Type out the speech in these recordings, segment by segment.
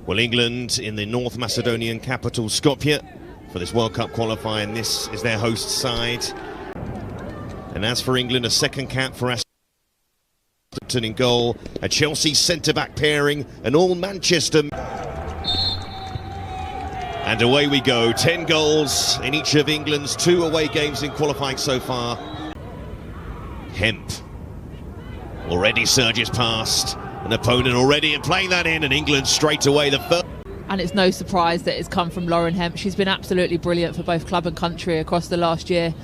Well, England in the North Macedonian capital Skopje for this World Cup qualifier, and this is their host side. And as for England, a second cap for Aston in goal, a Chelsea centre-back pairing, and all Manchester. And away we go, 10 goals in each of England's 2 away games in qualifying so far. Hemp already surges past an opponent already and playing that in, and England straight away the first. And it's no surprise that it's come from Lauren Hemp. She's been absolutely brilliant for both club and country across the last year.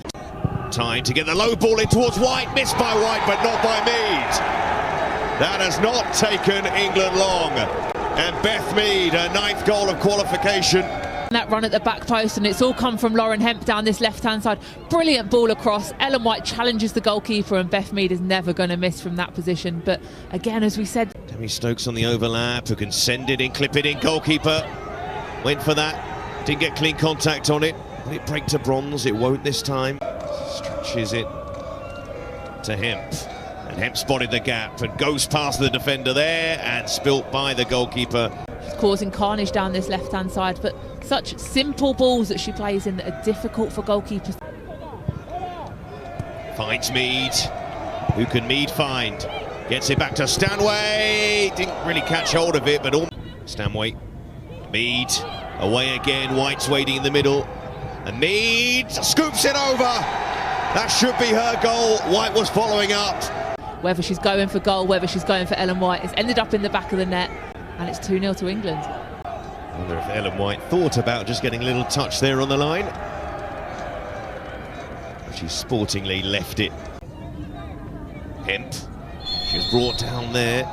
Time to get the low ball in towards White, missed by White but not by Mead. That has not taken England long. And Beth Mead, her 9th goal of qualification. That run at the back post, and it's all come from Lauren Hemp down this left-hand side. Brilliant ball across. Ellen White challenges the goalkeeper, and Beth Mead is never going to miss from that position. But again, as we said, Demi Stokes on the overlap, who can send it in, clip it in. Goalkeeper went for that, didn't get clean contact on it. Will it break to bronze? It won't this time. Stretches it to Hemp, and Hemp spotted the gap and goes past the defender there and spilt by the goalkeeper. She's causing carnage down this left-hand side, but such simple balls that she plays in that are difficult for goalkeepers. Finds Mead. Who can Mead find? Gets it back to Stanway. Didn't really catch hold of it, but all. Stanway. Mead. Away again. White's waiting in the middle. And Mead scoops it over. That should be her goal. White was following up. Whether she's going for goal, whether she's going for Ellen White, it's ended up in the back of the net, and it's 2-0 to England. I wonder if Ellen White thought about just getting a little touch there on the line. She sportingly left it. Hemp. She's brought down there.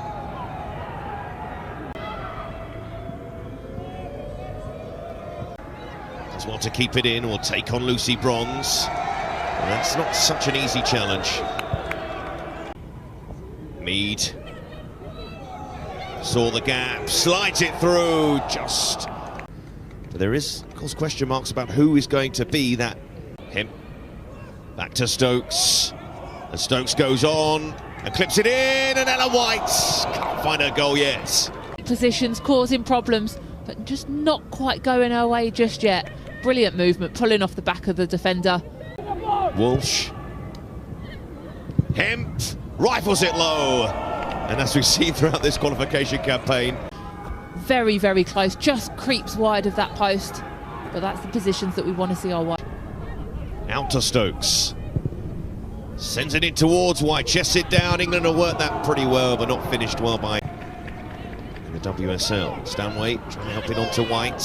Does want to keep it in or take on Lucy Bronze. And that's not such an easy challenge. Mead saw the gap, slides it through, just. But there is, of course, question marks about who is going to be that. Hemp. Back to Stokes. And Stokes goes on and clips it in, and Ellen White can't find her goal yet. Positions causing problems, but just not quite going her way just yet. Brilliant movement, pulling off the back of the defender. Walsh. Hemp rifles it low. And as we've seen throughout this qualification campaign, very, very close, just creeps wide of that post. But that's the positions that we want to see our White. Out to Stokes. Sends it in towards White, chests it down. England will work that pretty well, but not finished well by the WSL. Stanway trying to help it onto White.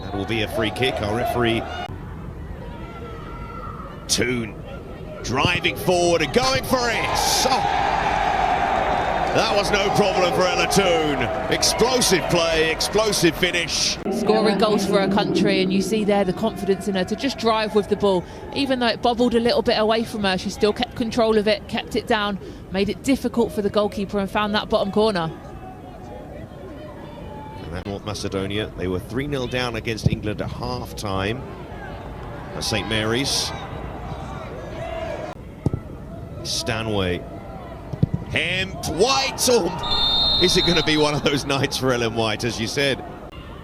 That will be a free kick. Our referee, Toon, driving forward and going for it. Oh. That was no problem for Ella Toon. Explosive play, explosive finish. Scoring goals for her country, and you see there the confidence in her to just drive with the ball. Even though it bobbled a little bit away from her, she still kept control of it, kept it down, made it difficult for the goalkeeper and found that bottom corner. And that North Macedonia, they were 3-0 down against England at half-time at St Mary's. Stanway. Hemp, White, oh, is it going to be one of those nights for Ellen White, as you said?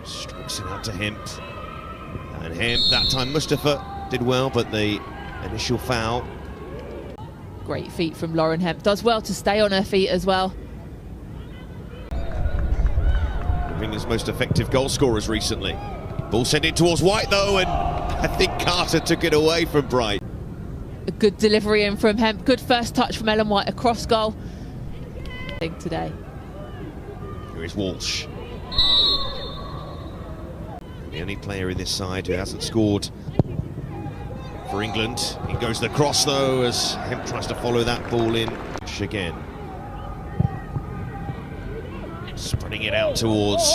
Strokes it out to Hemp. And Hemp, that time Mustafa did well, but the initial foul. Great feet from Lauren Hemp, does well to stay on her feet as well. England's most effective goal scorers recently. Ball sent in towards White though, and I think Carter took it away from Bright. A good delivery in from Hemp, good first touch from Ellen White across goal. Today. Here is Walsh. The only player in this side who hasn't scored for England. In goes the cross though, as Hemp tries to follow that ball in. Again. Spreading it out towards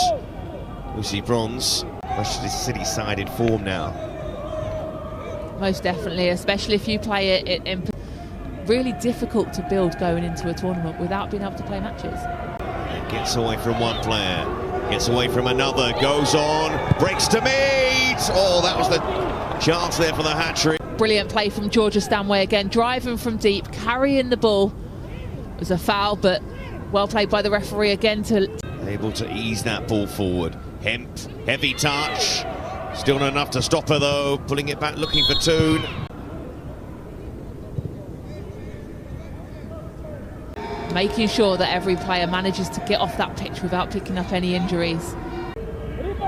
Lucy Bronze. Manchester City side in form now. Most definitely, especially if you play it in really difficult to build going into a tournament without being able to play matches. It gets away from one player, gets away from another, goes on, breaks to Mead. Oh, that was the chance there for the hat-trick. Brilliant play from Georgia Stanway again, driving from deep, carrying the ball. It was a foul, but well played by the referee again to... able to ease that ball forward. Hemp, heavy touch. Still not enough to stop her though. Pulling it back, looking for Toon. Making sure that every player manages to get off that pitch without picking up any injuries.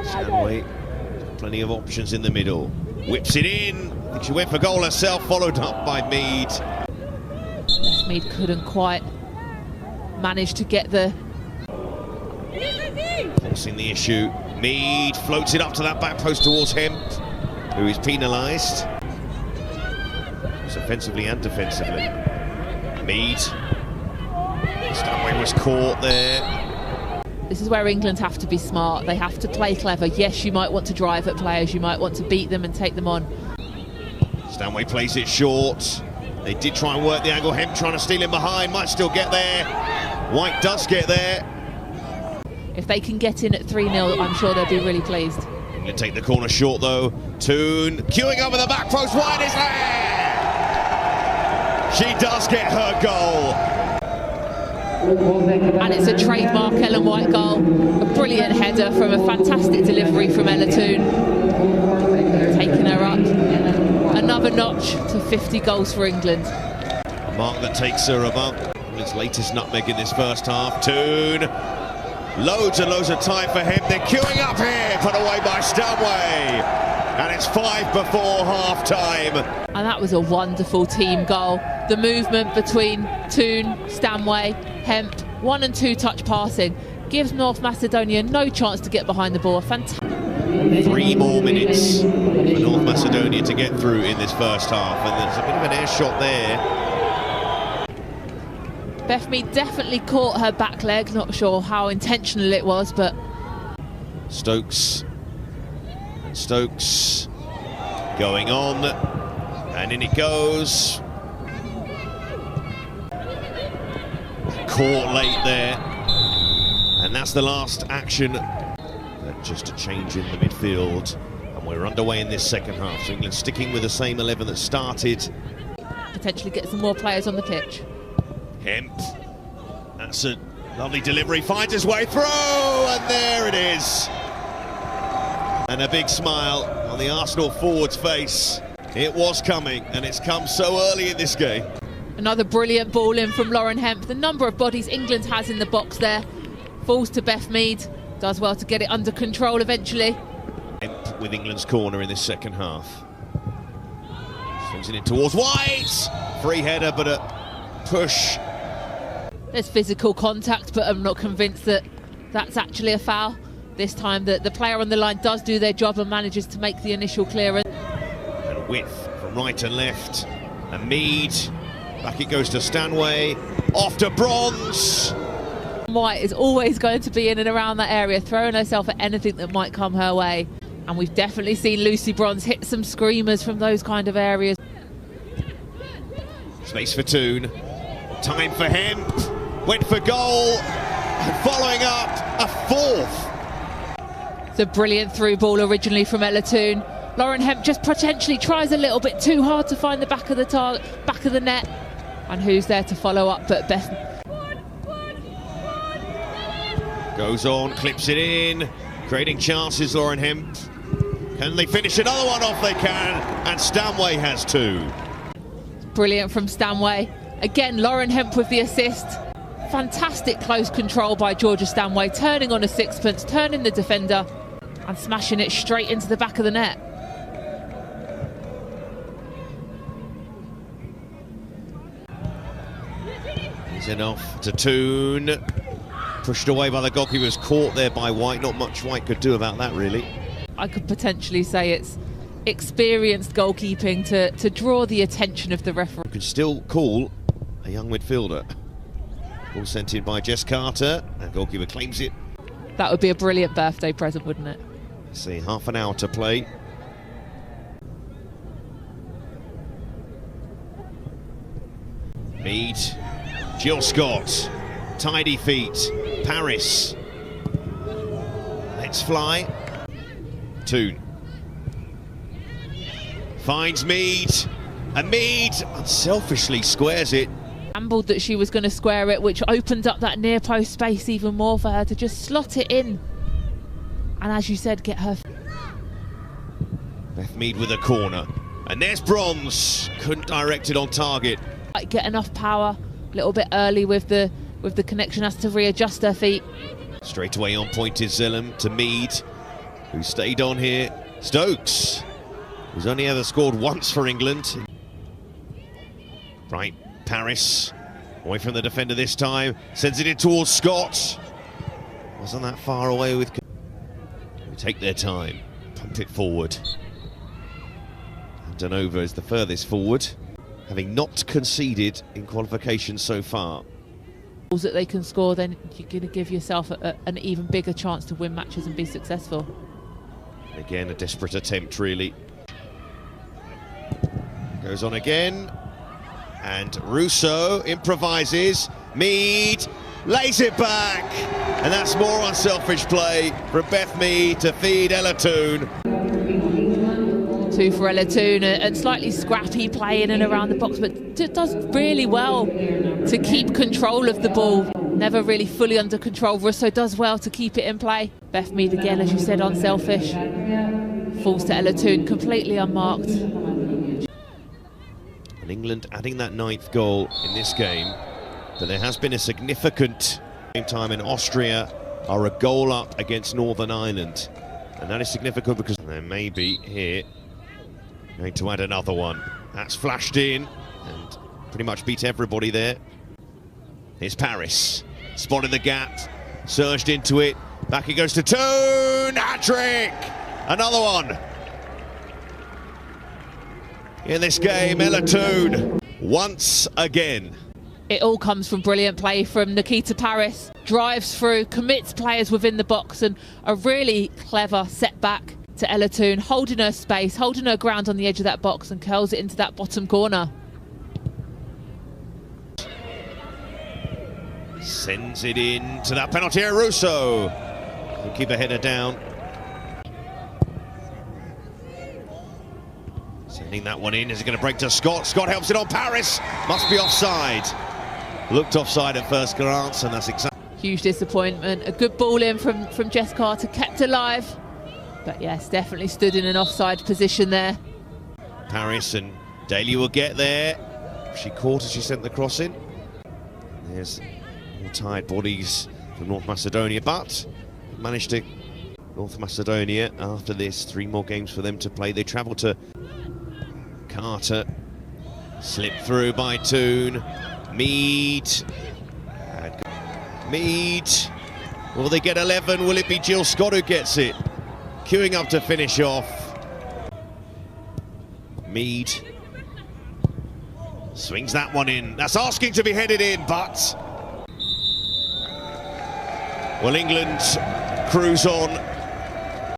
Stanway, plenty of options in the middle. Whips it in. I think she went for goal herself, followed up by Mead. Mead couldn't quite manage to get the... Forcing the issue. Mead floats it up to that back post towards Hemp, who is penalised. It's offensively and defensively. Mead. Stanway was caught there. This is where England have to be smart. They have to play clever. Yes, you might want to drive at players. You might want to beat them and take them on. Stanway plays it short. They did try and work the angle. Hemp trying to steal him behind. Might still get there. White does get there. If they can get in at 3-0, I'm sure they'll be really pleased. England take the corner short though. Toon queuing over the back post. White is there! She does get her goal. And it's a trademark Ellen White goal. A brilliant header from a fantastic delivery from Ella Toon. Taking her up another notch to 50 goals for England. A mark that takes her above England's latest nutmeg in this first half. Toon. Loads and loads of time for him. They're queuing up here, put away by Stanway. And it's 5 before half-time. And that was a wonderful team goal. The movement between Toon, Stanway, Hemp, 1 and 2 touch passing gives North Macedonia no chance to get behind the ball. Fantastic. 3 more minutes for North Macedonia to get through in this first half. And there's a bit of an air shot there. Beth Mead definitely caught her back leg. Not sure how intentional it was, but... Stokes. And Stokes going on. And in it goes. Caught late there. And that's the last action. Just a change in the midfield. And we're underway in this second half. So England sticking with the same 11 that started. Potentially get some more players on the pitch. Hemp, that's a lovely delivery, finds his way through, and there it is. And a big smile on the Arsenal forward's face. It was coming, and it's come so early in this game. Another brilliant ball in from Lauren Hemp. The number of bodies England has in the box there. Falls to Beth Mead, does well to get it under control eventually. Hemp with England's corner in this second half. Swings it in towards White. Free header, but a push. There's physical contact, but I'm not convinced that that's actually a foul. This time the player on the line does do their job and manages to make the initial clearance. And width from right and left. And Mead, back it goes to Stanway, off to Bronze. White is always going to be in and around that area, throwing herself at anything that might come her way. And we've definitely seen Lucy Bronze hit some screamers from those kind of areas. Space for Toon. Time for Hemp. Went for goal. And following up, a fourth. It's a brilliant through ball originally from Ella Toon. Lauren Hemp just potentially tries a little bit too hard to find the back of the back of the net. And who's there to follow up but Beth? Goes on, clips it in. Creating chances, Lauren Hemp. Can they finish another one off? They can. And Stanway has 2. Brilliant from Stanway. Again, Lauren Hemp with the assist. Fantastic close control by Georgia Stanway, turning on a sixpence, turning the defender and smashing it straight into the back of the net. He's enough to Toon. Pushed away by the goalkeeper, was caught there by White. Not much White could do about that, really. I could potentially say it's experienced goalkeeping to draw the attention of the referee. You could still call a young midfielder. Ball sent in by Jess Carter, and goalkeeper claims it. That would be a brilliant birthday present, wouldn't it? Let's see, half an hour to play. Mead, Jill Scott, tidy feet, Paris. Let's fly. Toon. Finds Mead, and Mead unselfishly squares it. Gambled that she was going to square it, which opened up that near post space even more for her to just slot it in. And as you said, get her. Beth Mead with a corner. And there's bronze. Couldn't direct it on target. Get enough power a little bit early with the connection, has to readjust her feet. Straight away on point is Zillem to Mead, who stayed on here. Stokes, who's only ever scored once for England. Right, Paris, away from the defender this time, sends it in towards Scott. Wasn't that far away with... They take their time, pump it forward. Danova is the furthest forward, having not conceded in qualification so far. That they can score, then you're going to give yourself an even bigger chance to win matches and be successful. Again, a desperate attempt, really. Goes on again. And Russo improvises. Mead lays it back. And that's more unselfish play from Beth Mead to feed Ella Toone. 2 for Ella Toone, and slightly scrappy play in and around the box, but does really well to keep control of the ball. Never really fully under control. Russo does well to keep it in play. Beth Mead again, as you said, unselfish. Falls to Ella Toone, completely unmarked. And England adding that 9th goal in this game, but there has been a significant time in Austria are a goal up against Northern Ireland, and that is significant because there may be here going to add another one. That's flashed in and pretty much beat everybody there. Here's Paris, spotted the gap, surged into it, back it goes to Toone, hat-trick! Another one. In this game, Ella Toone, once again. It all comes from brilliant play from Nikita Paris. Drives through, commits players within the box, and a really clever setback to Ella Toone, holding her space, holding her ground on the edge of that box, and curls it into that bottom corner. Sends it in to that penalty area. Russo will keep her header down. Sending that one in. Is it going to break to Scott? Scott helps it on. Paris must be offside. Looked offside at first glance, and that's exactly. Huge disappointment. A good ball in from Jess Carter, kept alive. But yes, definitely stood in an offside position there. Paris and Daly will get there. She caught as she sent the cross in. There's more tired bodies from North Macedonia, but managed to... North Macedonia, after this, 3 more games for them to play. They travel to Carter. Slipped through by Toone. Mead. Mead. Will they get 11? Will it be Jill Scott who gets it? Queuing up to finish off. Mead swings that one in. That's asking to be headed in, but... Well, England cruise on